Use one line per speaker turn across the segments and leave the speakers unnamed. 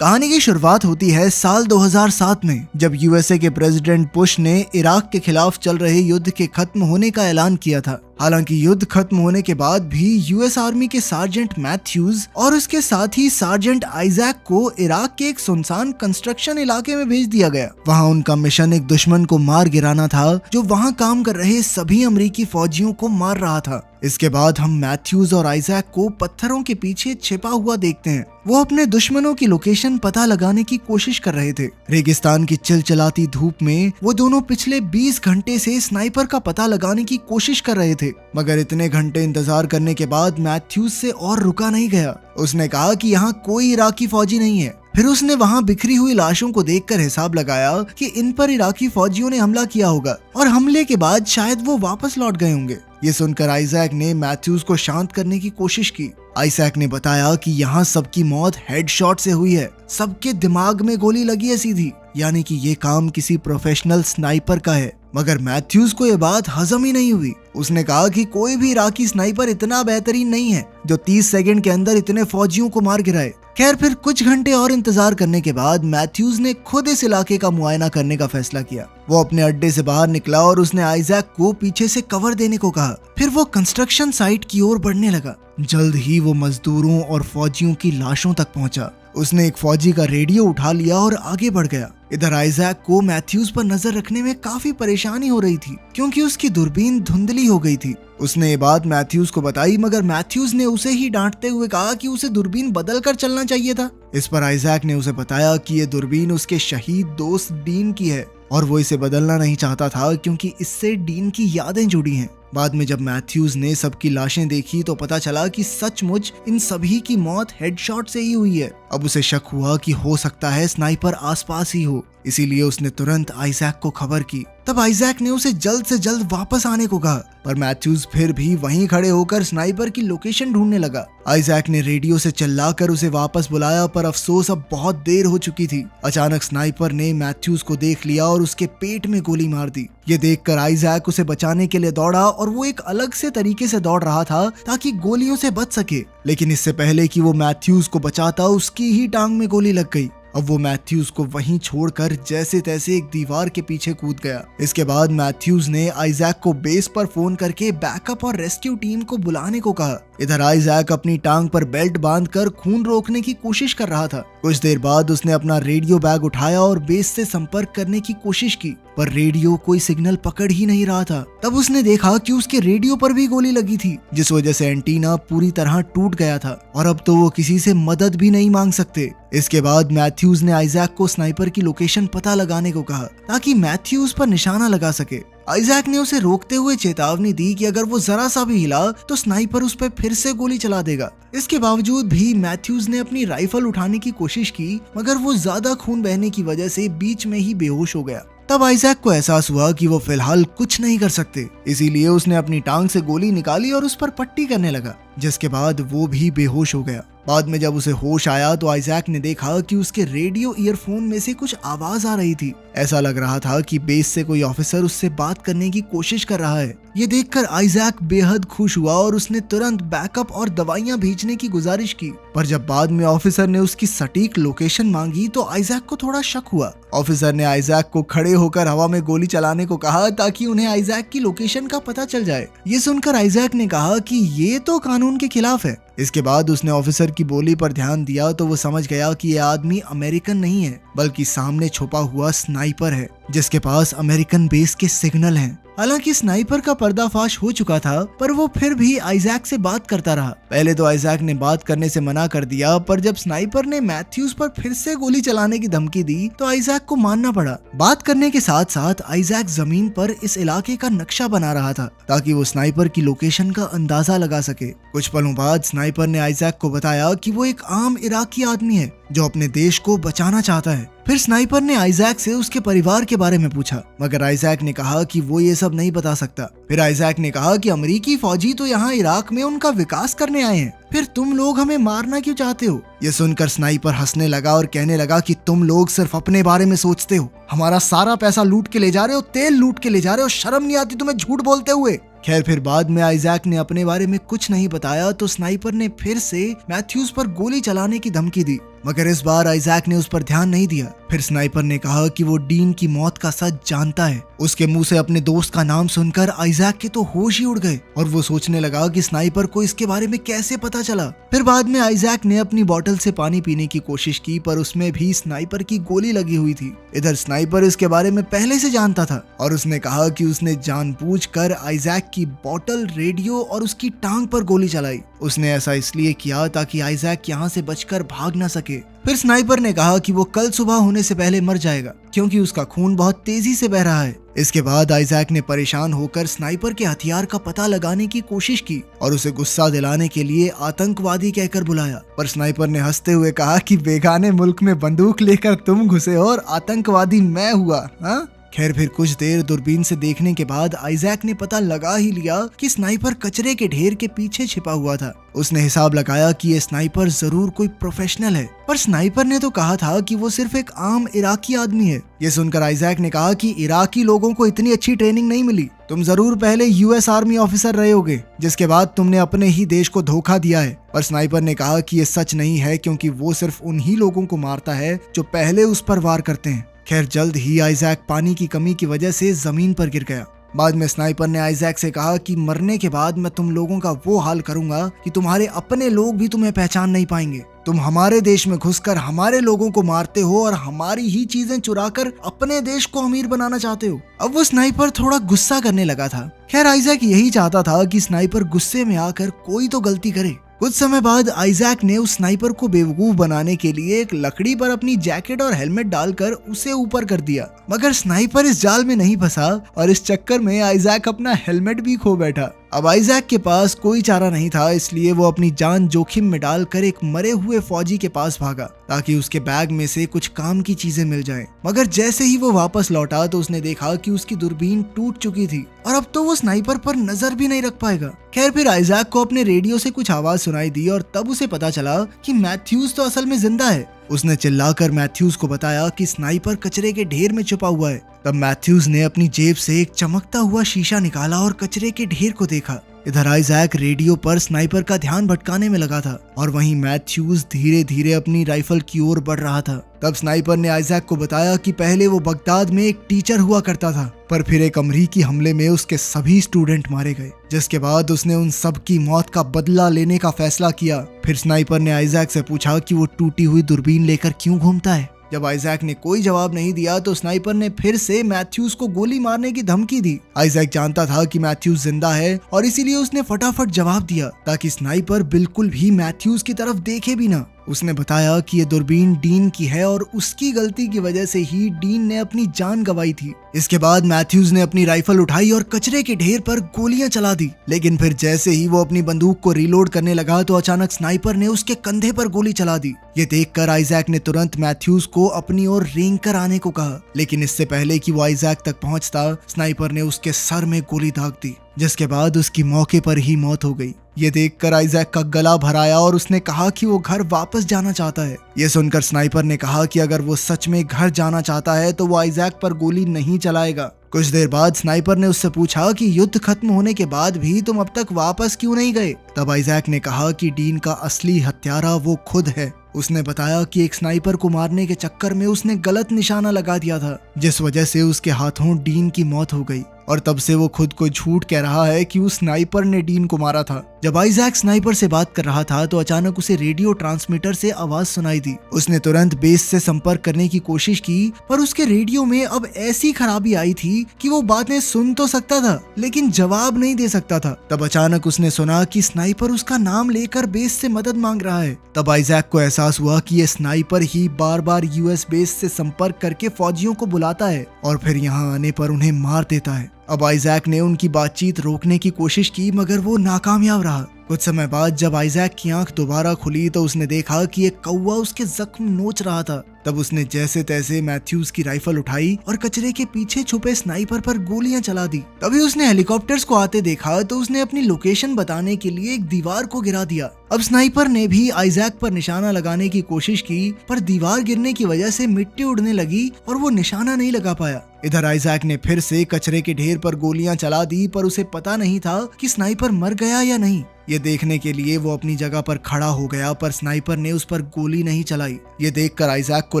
कहानी की शुरुआत होती है साल 2007 में, जब यूएसए के प्रेसिडेंट बुश ने इराक के खिलाफ चल रहे युद्ध के खत्म होने का ऐलान किया था। हालांकि युद्ध खत्म होने के बाद भी यूएस आर्मी के सार्जेंट मैथ्यूज और उसके साथ ही सार्जेंट आइजैक को इराक के एक सुनसान कंस्ट्रक्शन इलाके में भेज दिया गया। वहां उनका मिशन एक दुश्मन को मार गिराना था जो वहां काम कर रहे सभी अमेरिकी फौजियों को मार रहा था। इसके बाद हम मैथ्यूज और आइजैक को पत्थरों के पीछे छिपा हुआ देखते हैं। वो अपने दुश्मनों की लोकेशन पता लगाने की कोशिश कर रहे थे। रेगिस्तान की चिलचिलाती धूप में वो दोनों पिछले 20 घंटे से स्नाइपर का पता लगाने की कोशिश कर रहे थे, मगर इतने घंटे इंतजार करने के बाद मैथ्यूज से और रुका नहीं गया। उसने कहा कि यहाँ कोई इराकी फौजी नहीं है। फिर उसने वहां बिखरी हुई लाशों को देखकर हिसाब लगाया कि इन पर इराकी फौजियों ने हमला किया होगा और हमले के बाद शायद वो वापस लौट गए होंगे। ये सुनकर आइजैक ने मैथ्यूज को शांत करने की कोशिश की। आइजैक ने बताया कि यहाँ सबकी मौत हेडशॉट से हुई है, सबके दिमाग में गोली लगी है सीधी, यानी कि ये काम किसी प्रोफेशनल स्नाइपर का है। मगर मैथ्यूज को ये बात हजम ही नहीं हुई। उसने कहा कि कोई भी इराकी स्नाइपर इतना बेहतरीन नहीं है जो 30 सेकंड के अंदर इतने फौजियों को मार गिराए। खैर, फिर कुछ घंटे और इंतजार करने के बाद मैथ्यूज ने खुद इस इलाके का मुआयना करने का फैसला किया। वो अपने अड्डे से बाहर निकला और उसने आइजैक को पीछे से कवर देने को कहा। फिर वो कंस्ट्रक्शन साइट की ओर बढ़ने लगा। जल्द ही वो मजदूरों और फौजियों की लाशों तक पहुंचा। उसने एक फौजी का रेडियो उठा लिया और आगे बढ़ गया। इधर आइजैक को मैथ्यूज पर नजर रखने में काफी परेशानी हो रही थी क्योंकि उसकी दूरबीन धुंधली हो गई थी। उसने ये बात मैथ्यूज को बताई, मगर मैथ्यूज ने उसे ही डांटते हुए कहा कि उसे दूरबीन बदल कर चलना चाहिए था। इस पर आइजैक ने उसे बताया कि ये दूरबीन उसके शहीद दोस्त डीन की है और वो इसे बदलना नहीं चाहता था क्योंकि इससे डीन की यादें जुड़ी हैं। बाद में जब मैथ्यूज ने सबकी लाशें देखी तो पता चला कि सचमुच इन सभी की मौत हेडशॉट से ही हुई है। अब उसे शक हुआ कि हो सकता है स्नाइपर आसपास ही हो, इसीलिए उसने तुरंत आइजैक को खबर की। तब आइजैक ने उसे जल्द से जल्द वापस आने को कहा, पर मैथ्यूज फिर भी वहीं खड़े होकर स्नाइपर की लोकेशन ढूंढने लगा। आइजैक ने रेडियो से चिल्लाकर उसे वापस बुलाया, पर अफसोस अब बहुत देर हो चुकी थी। अचानक स्नाइपर ने मैथ्यूज को देख लिया और उसके पेट में गोली मार दी। ये देखकर आइजैक उसे बचाने के लिए दौड़ा और वो एक अलग से तरीके से दौड़ रहा था ताकि गोलियों से बच सके, लेकिन इससे पहले कि वो मैथ्यूज को बचाता उसकी ही टांग में गोली लग गई। अब वो मैथ्यूज को वहीं छोड़कर जैसे तैसे एक दीवार के पीछे कूद गया। इसके बाद मैथ्यूज ने आइजैक को बेस पर फोन करके बैकअप और रेस्क्यू टीम को बुलाने को कहा। इधर आइजैक अपनी टांग पर बेल्ट बांधकर खून रोकने की कोशिश कर रहा था। कुछ देर बाद उसने अपना रेडियो बैग उठाया और बेस से संपर्क करने की कोशिश की, पर रेडियो कोई सिग्नल पकड़ ही नहीं रहा था। तब उसने देखा कि उसके रेडियो पर भी गोली लगी थी, जिस वजह से एंटीना पूरी तरह टूट गया था और अब तो वो किसी से मदद भी नहीं मांग सकते। इसके बाद मैथ्यूज ने आइजैक को स्नाइपर की लोकेशन पता लगाने को कहा ताकि मैथ्यूज पर निशाना लगा सके। आइजैक ने उसे रोकते हुए चेतावनी दी कि अगर वो जरा सा भी हिला तो स्नाइपर उस पर फिर से गोली चला देगा। इसके बावजूद भी मैथ्यूज ने अपनी राइफल उठाने की कोशिश की, मगर वो ज्यादा खून बहने की वजह से बीच में ही बेहोश हो गया। तब आइजैक को एहसास हुआ कि वो फिलहाल कुछ नहीं कर सकते, इसीलिए उसने अपनी टांग से गोली निकाली और उस पर पट्टी करने लगा, जिसके बाद वो भी बेहोश हो गया। बाद में जब उसे होश आया तो आइजैक ने देखा कि उसके रेडियो ईयरफोन में से कुछ आवाज आ रही थी। ऐसा लग रहा था कि बेस से कोई ऑफिसर उससे बात करने की कोशिश कर रहा है। ये देखकर आइजैक बेहद खुश हुआ और उसने तुरंत बैकअप और दवाइयां भेजने की गुजारिश की। पर जब बाद में ऑफिसर ने उसकी सटीक लोकेशन मांगी तो आइजैक को थोड़ा शक हुआ। ऑफिसर ने आइजैक को खड़े होकर हवा में गोली चलाने को कहा ताकि उन्हें आइजैक की लोकेशन का पता चल जाए। ये सुनकर आइजैक ने कहा कि ये तो कानून के खिलाफ है। इसके बाद उसने ऑफिसर की बोली पर ध्यान दिया तो वो समझ गया कि ये आदमी अमेरिकन नहीं है, बल्कि सामने छुपा हुआ स्नाइपर है जिसके पास अमेरिकन बेस के सिग्नल हैं। हालांकि स्नाइपर का पर्दाफाश हो चुका था, पर वो फिर भी आइजैक से बात करता रहा। पहले तो आइजैक ने बात करने से मना कर दिया, पर जब स्नाइपर ने मैथ्यूज पर फिर से गोली चलाने की धमकी दी तो आइजैक को मानना पड़ा। बात करने के साथ साथ आइजैक जमीन पर इस इलाके का नक्शा बना रहा था ताकि वो स्नाइपर की लोकेशन का अंदाजा लगा सके। कुछ पलों बाद स्नाइपर ने आइजैक को बताया कि वो एक आम इराकी आदमी है जो अपने देश को बचाना चाहता है। फिर स्नाइपर ने आइजैक से उसके परिवार के बारे में पूछा, मगर आइजैक ने कहा कि वो ये सब नहीं बता सकता। फिर आइजैक ने कहा कि अमेरिकी फौजी तो यहाँ इराक में उनका विकास करने आए हैं, फिर तुम लोग हमें मारना क्यों चाहते हो? ये सुनकर स्नाइपर हंसने लगा और कहने लगा कि तुम लोग सिर्फ अपने बारे में सोचते हो, हमारा सारा पैसा लूट के ले जा रहे हो, तेल लूट के ले जा रहे हो, शर्म नहीं आती तुम्हें झूठ बोलते हुए। खैर, फिर बाद में आइजैक ने अपने बारे में कुछ नहीं बताया तो स्नाइपर ने फिर से मैथ्यूज पर गोली चलाने की धमकी दी। मगर इस बार आइजैक ने उस पर ध्यान नहीं दिया। फिर स्नाइपर ने कहा कि वो डीन की मौत का सच जानता है। उसके मुंह से अपने दोस्त का नाम सुनकर आइजैक के तो होश ही उड़ गए और वो सोचने लगा कि स्नाइपर को इसके बारे में कैसे पता चला। फिर बाद में आइजैक ने अपनी बोतल से पानी पीने की कोशिश की, पर उसमें भी स्नाइपर की गोली लगी हुई थी। इधर स्नाइपर इसके बारे में पहले से जानता था और उसने कहा कि उसने जानबूझकर आइजैक की बोतल, रेडियो और उसकी टांग पर गोली चलाई। उसने ऐसा इसलिए किया ताकि आइजैक यहाँ से बचकर भाग न सके। फिर स्नाइपर ने कहा कि वो कल सुबह होने से पहले मर जाएगा क्योंकि उसका खून बहुत तेजी से बह रहा है। इसके बाद आइजैक ने परेशान होकर स्नाइपर के हथियार का पता लगाने की कोशिश की और उसे गुस्सा दिलाने के लिए आतंकवादी कहकर बुलाया, पर स्नाइपर ने हंसते हुए कहा कि बेगाने मुल्क में बंदूक लेकर तुम घुसे हो और आतंकवादी मैं हुआ। हाँ, खैर फिर कुछ देर दूरबीन से देखने के बाद आइजैक ने पता लगा ही लिया कि स्नाइपर कचरे के ढेर के पीछे छिपा हुआ था। उसने हिसाब लगाया कि ये स्नाइपर जरूर कोई प्रोफेशनल है, पर स्नाइपर ने तो कहा था कि वो सिर्फ एक आम इराकी आदमी है। ये सुनकर आइजैक ने कहा कि इराकी लोगों को इतनी अच्छी ट्रेनिंग नहीं मिली, तुम जरूर पहले यूएस आर्मी ऑफिसर रहे होगे जिसके बाद तुमने अपने ही देश को धोखा दिया है। पर स्नाइपर ने कहा कि ये सच नहीं है क्योंकि वो सिर्फ उन्हीं लोगों को मारता है जो पहले उस पर वार करते हैं। खैर जल्द ही आइजैक पानी की कमी की वजह से जमीन पर गिर गया। बाद में स्नाइपर ने आइजैक से कहा कि मरने के बाद मैं तुम लोगों का वो हाल करूंगा कि तुम्हारे अपने लोग भी तुम्हें पहचान नहीं पाएंगे। तुम हमारे देश में घुसकर हमारे लोगों को मारते हो और हमारी ही चीजें चुराकर अपने देश को अमीर बनाना चाहते हो। अब वो स्नाइपर थोड़ा गुस्सा करने लगा था। खैर आइजैक यही चाहता था कि स्नाइपर गुस्से में आकर कोई तो गलती करे। कुछ समय बाद आइजैक ने उस स्नाइपर को बेवकूफ बनाने के लिए एक लकड़ी पर अपनी जैकेट और हेलमेट डालकर उसे ऊपर कर दिया, मगर स्नाइपर इस जाल में नहीं फंसा और इस चक्कर में आइजैक अपना हेलमेट भी खो बैठा। अब आइजैक के पास कोई चारा नहीं था, इसलिए वो अपनी जान जोखिम में डालकर एक मरे हुए फौजी के पास भागा ताकि उसके बैग में से कुछ काम की चीजें मिल जाएं। मगर जैसे ही वो वापस लौटा तो उसने देखा कि उसकी दूरबीन टूट चुकी थी और अब तो वो स्नाइपर पर नजर भी नहीं रख पाएगा। खैर फिर आइजैक को अपने रेडियो से कुछ आवाज सुनाई दी और तब उसे पता चला कि मैथ्यूज तो असल में जिंदा है। उसने चिल्लाकर मैथ्यूज को बताया कि स्नाइपर कचरे के ढेर में छुपा हुआ है। तब मैथ्यूज ने अपनी जेब से एक चमकता हुआ शीशा निकाला और कचरे के ढेर को देखा। इधर आइजैक रेडियो पर स्नाइपर का ध्यान भटकाने में लगा था और वहीं मैथ्यूज धीरे धीरे अपनी राइफल की ओर बढ़ रहा था। तब स्नाइपर ने आइजैक को बताया कि पहले वो बगदाद में एक टीचर हुआ करता था, पर फिर एक अमरीकी हमले में उसके सभी स्टूडेंट मारे गए, जिसके बाद उसने उन सब की मौत का बदला लेने का फैसला किया। फिर स्नाइपर ने आइजैक से पूछा कि वो टूटी हुई दूरबीन लेकर क्यों घूमता है। जब आइजैक ने कोई जवाब नहीं दिया तो स्नाइपर ने फिर से मैथ्यूज को गोली मारने की धमकी दी। आइजैक जानता था कि मैथ्यूज जिंदा है और इसीलिए उसने फटाफट जवाब दिया ताकि स्नाइपर बिल्कुल भी मैथ्यूज की तरफ देखे भी ना। उसने बताया कि ये दूरबीन डीन की है और उसकी गलती की वजह से ही डीन ने अपनी जान गंवाई थी। इसके बाद मैथ्यूज ने अपनी राइफल उठाई और कचरे के ढेर पर गोलियां चला दी, लेकिन फिर जैसे ही वो अपनी बंदूक को रीलोड करने लगा तो अचानक स्नाइपर ने उसके कंधे पर गोली चला दी। ये देखकर आइजैक ने तुरंत मैथ्यूज को अपनी ओर रेंग कर आने को कहा, लेकिन इससे पहले कि वो आइजैक तक पहुंचता स्नाइपर ने उसके सर में गोली दाग दी, जिसके बाद उसकी मौके पर ही मौत हो गई। ये देखकर आइजैक का गला भर आया और उसने कहा कि वो घर वापस जाना चाहता है। ये सुनकर स्नाइपर ने कहा कि अगर वो सच में घर जाना चाहता है तो वो आइजैक पर गोली नहीं चलाएगा। कुछ देर बाद स्नाइपर ने उससे पूछा कि युद्ध खत्म होने के बाद भी तुम अब तक वापस क्यों नहीं गए। तब आइजैक ने कहा कि डीन का असली हत्यारा वो खुद है। उसने बताया कि एक स्नाइपर को मारने के चक्कर में उसने गलत निशाना लगा दिया था, जिस वजह से उसके हाथों डीन की मौत हो गई और तब से वो खुद को झूठ कह रहा है कि उस स्नाइपर ने डीन को मारा था। जब आइजैक स्नाइपर से बात कर रहा था तो अचानक उसे रेडियो ट्रांसमीटर से आवाज सुनाई दी। उसने तुरंत बेस से संपर्क करने की कोशिश की, पर उसके रेडियो में अब ऐसी खराबी आई थी कि वो बातें सुन तो सकता था लेकिन जवाब नहीं दे सकता था। तब अचानक उसने सुना कि स्नाइपर उसका नाम लेकर बेस से मदद मांग रहा है। तब आइजैक को एहसास हुआ कि ये स्नाइपर ही बार बार यूएस बेस से संपर्क करके फौजियों को बुलाता है और फिर यहाँ आने पर उन्हें मार देता है। अब आइजैक ने उनकी बातचीत रोकने की कोशिश की, मगर वो नाकामयाब रहा। कुछ समय बाद जब आइजैक की आंख दोबारा खुली तो उसने देखा कि एक कौवा उसके जख्म नोच रहा था। तब उसने जैसे तैसे मैथ्यूज की राइफल उठाई और कचरे के पीछे छुपे स्नाइपर पर गोलियां चला दी। तभी उसने हेलीकॉप्टर्स को आते देखा तो उसने अपनी लोकेशन बताने के लिए एक दीवार को गिरा दिया। अब स्नाइपर ने भी आइजैक पर निशाना लगाने की कोशिश की, पर दीवार गिरने की वजह से मिट्टी उड़ने लगी और वो निशाना नहीं लगा पाया। इधर आइजैक ने फिर से कचरे के ढेर पर गोलियां चला दी, पर उसे पता नहीं था कि स्नाइपर मर गया या नहीं। ये देखने के लिए वो अपनी जगह पर खड़ा हो गया, पर स्नाइपर ने उस पर गोली नहीं चलाई। ये देखकर आइजैक को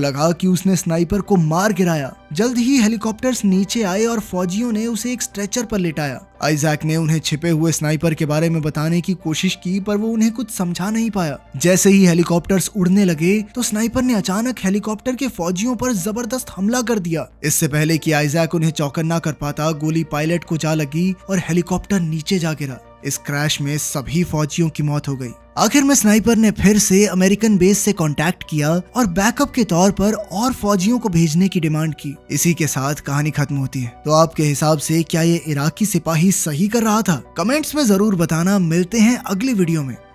लगा कि उसने स्नाइपर को मार गिराया। जल्द ही हेलीकॉप्टर्स नीचे आए और फौजियों ने उसे एक स्ट्रेचर पर लिटाया। आइजैक ने उन्हें छिपे हुए स्नाइपर के बारे में बताने की कोशिश की, पर वो उन्हें कुछ समझा नहीं पाया। जैसे ही हेलीकॉप्टर्स उड़ने लगे तो स्नाइपर ने अचानक हेलीकॉप्टर के फौजियों पर जबरदस्त हमला कर दिया। इससे पहले कि आइजैक उन्हें चौकन्ना कर पाता, गोली पायलट को जा लगी और हेलीकॉप्टर नीचे जा गिरा। इस क्रैश में सभी फौजियों की मौत हो गई। आखिर में स्नाइपर ने फिर से अमेरिकन बेस से कांटेक्ट किया और बैकअप के तौर पर और फौजियों को भेजने की डिमांड की। इसी के साथ कहानी खत्म होती है। तो आपके हिसाब से क्या ये इराकी सिपाही सही कर रहा था? कमेंट्स में जरूर बताना। मिलते हैं अगली वीडियो में।